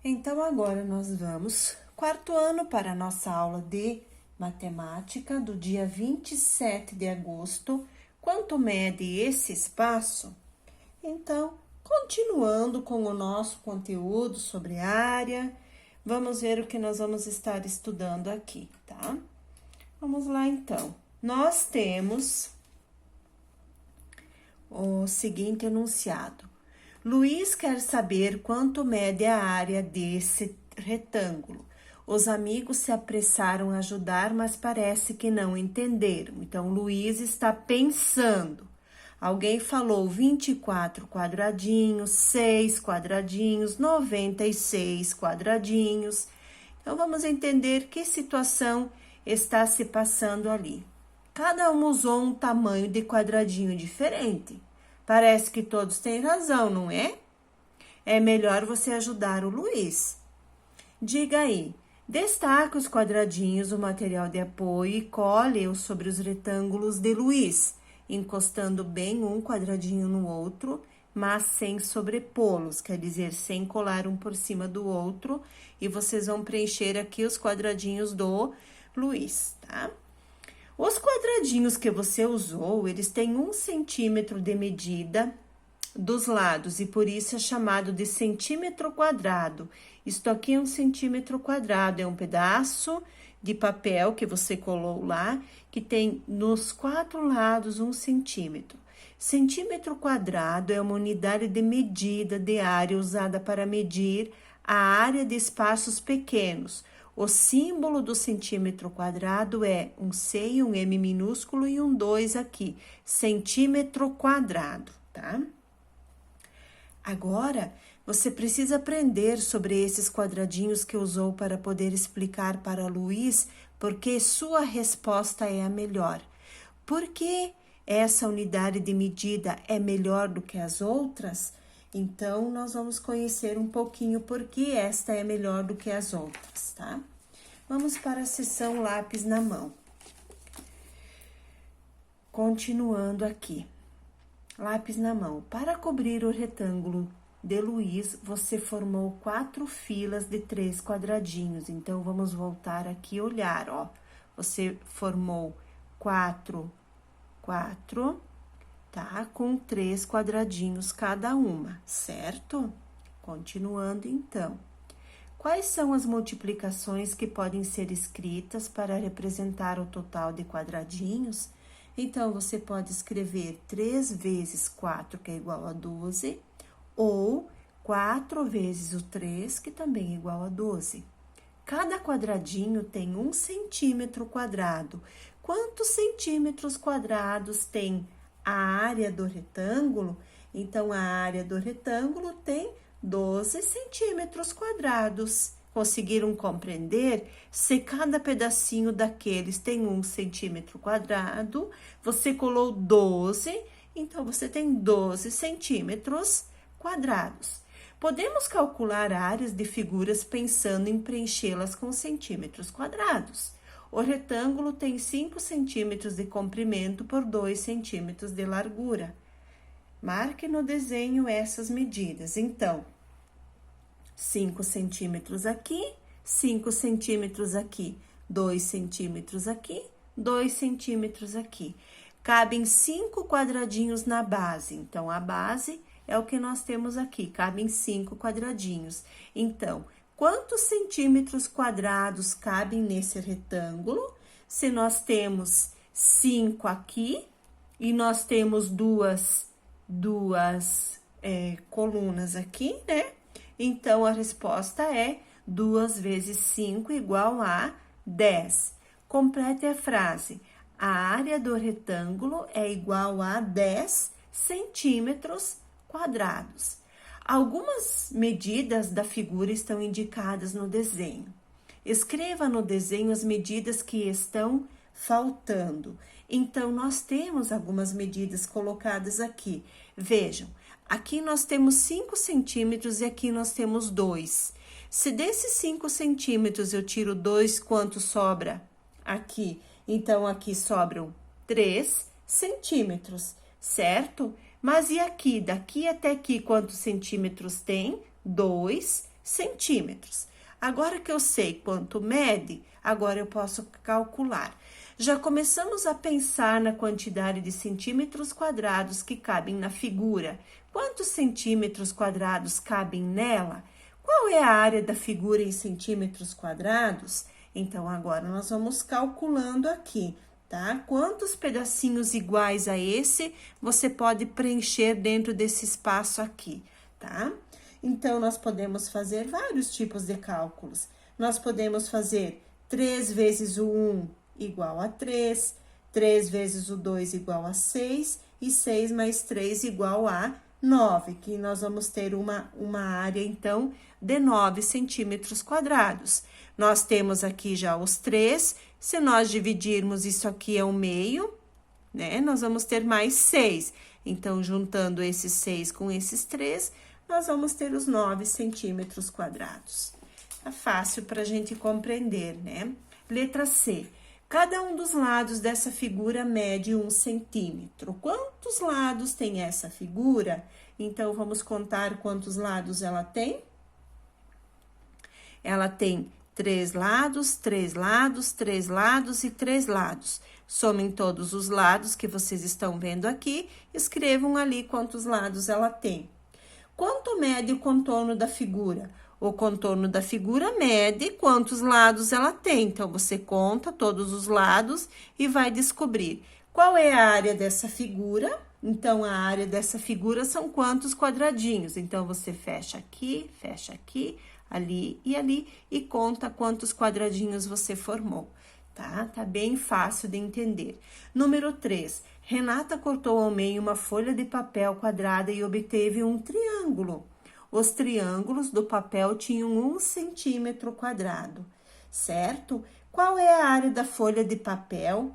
Então, agora nós vamos, quarto ano, para a nossa aula de matemática do dia 27 de agosto. Quanto mede esse espaço? Então, continuando com o nosso conteúdo sobre área, vamos ver o que nós vamos estar estudando aqui, tá? Vamos lá, então. Nós temos o seguinte enunciado. Luiz quer saber quanto mede a área desse retângulo. Os amigos se apressaram a ajudar, mas parece que não entenderam. Então, Luiz está pensando. Alguém falou 24 quadradinhos, 6 quadradinhos, 96 quadradinhos. Então, vamos entender que situação está se passando ali. Cada um usou um tamanho de quadradinho diferente. Parece que todos têm razão, não é? É melhor você ajudar o Luiz. Diga aí, destaque os quadradinhos do material de apoio e cole-os sobre os retângulos de Luiz, encostando bem um quadradinho no outro, mas sem sobrepô-los, quer dizer, sem colar um por cima do outro, e vocês vão preencher aqui os quadradinhos do Luiz, tá? Os quadradinhos que você usou, eles têm 1 centímetro de medida dos lados e por isso é chamado de centímetro quadrado. Isto aqui é 1 centímetro quadrado, é um pedaço de papel que você colou lá, que tem nos 4 lados 1 centímetro. Centímetro quadrado é uma unidade de medida de área usada para medir a área de espaços pequenos. O símbolo do centímetro quadrado é um C e um M minúsculo e um 2 aqui, centímetro quadrado, tá? Agora, você precisa aprender sobre esses quadradinhos que usou para poder explicar para Luiz porque sua resposta é a melhor. Por que essa unidade de medida é melhor do que as outras? Então, nós vamos conhecer um pouquinho por que esta é melhor do que as outras, tá? Vamos para a seção lápis na mão. Continuando aqui. Lápis na mão. Para cobrir o retângulo de Luiz, você formou 4 filas de 3 quadradinhos. Então, vamos voltar aqui e olhar, ó. Você formou 4, tá? Com 3 quadradinhos cada uma, certo? Continuando, então. Quais são as multiplicações que podem ser escritas para representar o total de quadradinhos? Então, você pode escrever 3 vezes 4, que é igual a 12, ou 4 vezes o 3, que também é igual a 12. Cada quadradinho tem 1 centímetro quadrado. Quantos centímetros quadrados tem a área do retângulo? Então, a área do retângulo tem 12 centímetros quadrados. Conseguiram compreender? Se cada pedacinho daqueles tem 1 centímetro quadrado, você colou 12, então você tem 12 centímetros quadrados. Podemos calcular áreas de figuras pensando em preenchê-las com centímetros quadrados. O retângulo tem 5 centímetros de comprimento por 2 centímetros de largura. Marque no desenho essas medidas. Então, 5 centímetros aqui, 5 centímetros aqui, 2 centímetros aqui, 2 centímetros aqui. Cabem 5 quadradinhos na base. Então, a base é o que nós temos aqui, cabem 5 quadradinhos. Então, quantos centímetros quadrados cabem nesse retângulo? Se nós temos 5 aqui e nós temos duas colunas aqui, né? Então, a resposta é 2 vezes 5 igual a 10. Complete a frase. A área do retângulo é igual a 10 centímetros quadrados. Algumas medidas da figura estão indicadas no desenho. Escreva no desenho as medidas que estão faltando. Então, nós temos algumas medidas colocadas aqui. Vejam, aqui nós temos 5 centímetros e aqui nós temos 2. Se desses 5 centímetros eu tiro 2, quanto sobra aqui? Então, aqui sobram 3 centímetros, certo? Mas e aqui? Daqui até aqui, quantos centímetros tem? 2 centímetros. Agora que eu sei quanto mede, agora eu posso calcular. Já começamos a pensar na quantidade de centímetros quadrados que cabem na figura. Quantos centímetros quadrados cabem nela? Qual é a área da figura em centímetros quadrados? Então, agora nós vamos calculando aqui, tá? Quantos pedacinhos iguais a esse você pode preencher dentro desse espaço aqui, tá? Então, nós podemos fazer vários tipos de cálculos. Nós podemos fazer 3 vezes o 1 igual a 3, 3 vezes o 2 igual a 6 e 6 mais 3 igual a 9, que nós vamos ter uma área, então, de 9 centímetros quadrados. Nós temos aqui já os 3, se nós dividirmos isso aqui ao meio, né, nós vamos ter mais 6. Então, juntando esses 6 com esses 3, nós vamos ter os 9 centímetros quadrados. Tá fácil para a gente compreender, né? Letra C. Cada um dos lados dessa figura mede 1 centímetro. Quantos lados tem essa figura? Então, vamos contar quantos lados ela tem? Ela tem 3 lados, 3 lados, 3 lados e 3 lados. Somem todos os lados que vocês estão vendo aqui, escrevam ali quantos lados ela tem. Quanto mede o contorno da figura? O contorno da figura mede quantos lados ela tem. Então, você conta todos os lados e vai descobrir qual é a área dessa figura. Então, a área dessa figura são quantos quadradinhos. Então, você fecha aqui, ali e conta quantos quadradinhos você formou, tá? Tá bem fácil de entender. Número 3. Renata cortou ao meio uma folha de papel quadrada e obteve um triângulo. Os triângulos do papel tinham 1 centímetro quadrado, certo? Qual é a área da folha de papel?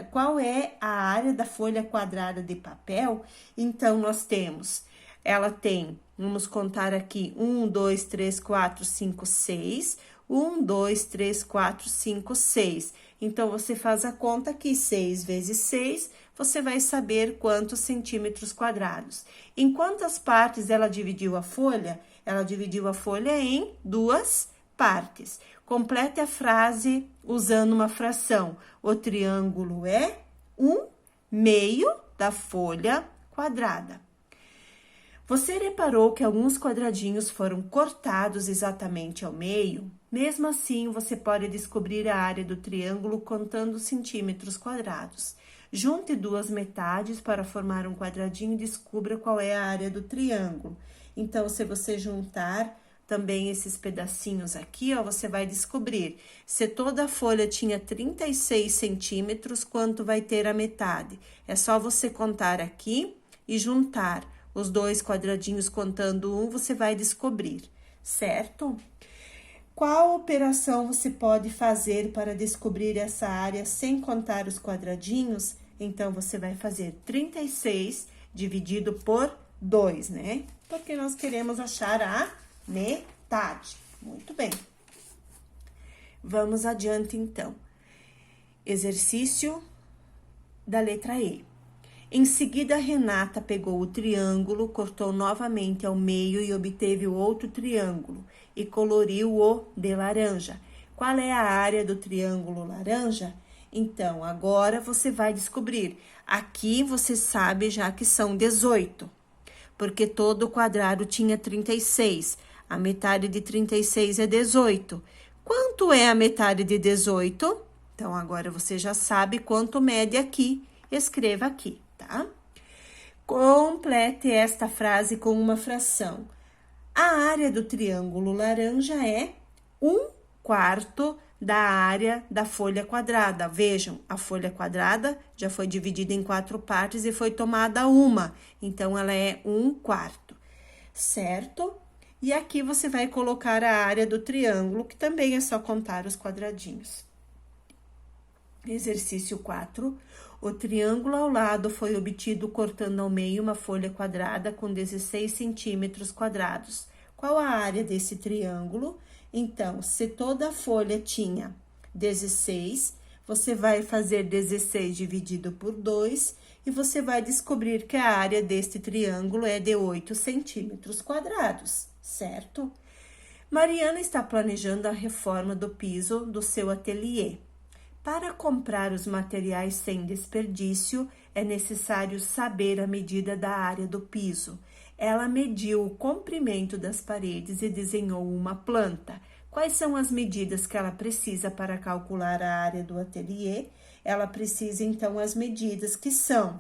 Qual é a área da folha quadrada de papel? Então, nós temos, ela tem, vamos contar aqui, 1, 2, 3, 4, 5, 6. 1, 2, 3, 4, 5, 6. Então, você faz a conta aqui, 6 vezes 6, você vai saber quantos centímetros quadrados. Em quantas partes ela dividiu a folha? Ela dividiu a folha em 2 partes. Complete a frase usando uma fração. O triângulo é 1/2 da folha quadrada. Você reparou que alguns quadradinhos foram cortados exatamente ao meio? Mesmo assim, você pode descobrir a área do triângulo contando centímetros quadrados. Junte 2 metades para formar um quadradinho e descubra qual é a área do triângulo. Então, se você juntar também esses pedacinhos aqui, ó, você vai descobrir. Se toda a folha tinha 36 centímetros, quanto vai ter a metade? É só você contar aqui e juntar os 2 quadradinhos contando 1, você vai descobrir, certo? Qual operação você pode fazer para descobrir essa área sem contar os quadradinhos? Então, você vai fazer 36 dividido por 2, né? Porque nós queremos achar a metade. Muito bem. Vamos adiante, então. Exercício da letra E. Em seguida, Renata pegou o triângulo, cortou novamente ao meio e obteve o outro triângulo e coloriu-o de laranja. Qual é a área do triângulo laranja? Então, agora você vai descobrir. Aqui você sabe já que são 18, porque todo quadrado tinha 36. A metade de 36 é 18. Quanto é a metade de 18? Então, agora você já sabe quanto mede aqui. Escreva aqui, tá? Complete esta frase com uma fração. A área do triângulo laranja é 1/4 da área da folha quadrada. Vejam, a folha quadrada já foi dividida em 4 partes e foi tomada uma. Então, ela é 1/4, certo? E aqui você vai colocar a área do triângulo, que também é só contar os quadradinhos. Exercício 4. O triângulo ao lado foi obtido cortando ao meio uma folha quadrada com 16 centímetros quadrados. Qual a área desse triângulo? Então, se toda a folha tinha 16, você vai fazer 16 dividido por 2 e você vai descobrir que a área deste triângulo é de 8 centímetros quadrados, certo? Mariana está planejando a reforma do piso do seu ateliê. Para comprar os materiais sem desperdício, é necessário saber a medida da área do piso. Ela mediu o comprimento das paredes e desenhou uma planta. Quais são as medidas que ela precisa para calcular a área do ateliê? Ela precisa, então, as medidas que são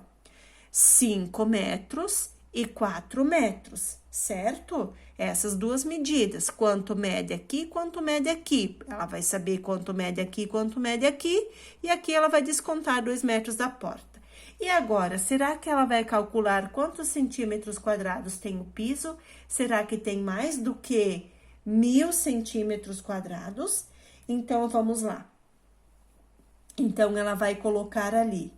5 metros e 4 metros, certo? Essas duas medidas, quanto mede aqui, quanto mede aqui. Ela vai saber quanto mede aqui, quanto mede aqui, e aqui ela vai descontar 2 metros da porta. E agora, será que ela vai calcular quantos centímetros quadrados tem o piso? Será que tem mais do que 1.000 centímetros quadrados? Então, vamos lá. Então, ela vai colocar ali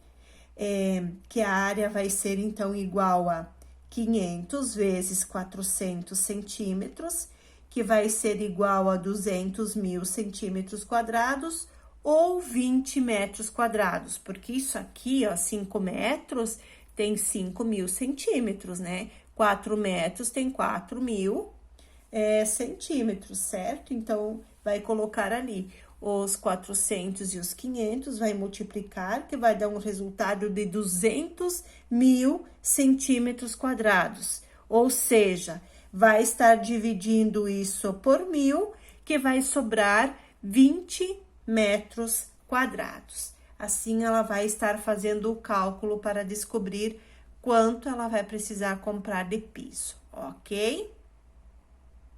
que a área vai ser, então, igual a 500 vezes 400 centímetros, que vai ser igual a 200.000 centímetros quadrados, ou 20 metros quadrados, porque isso aqui, ó, 5 metros tem 5.000 centímetros, né? 4 metros tem 4.000 centímetros, certo? Então, vai colocar ali os 400 e os 500, vai multiplicar, que vai dar um resultado de 200.000 centímetros quadrados. Ou seja, vai estar dividindo isso por 1.000, que vai sobrar 20 metros quadrados. Assim, ela vai estar fazendo o cálculo para descobrir quanto ela vai precisar comprar de piso, ok?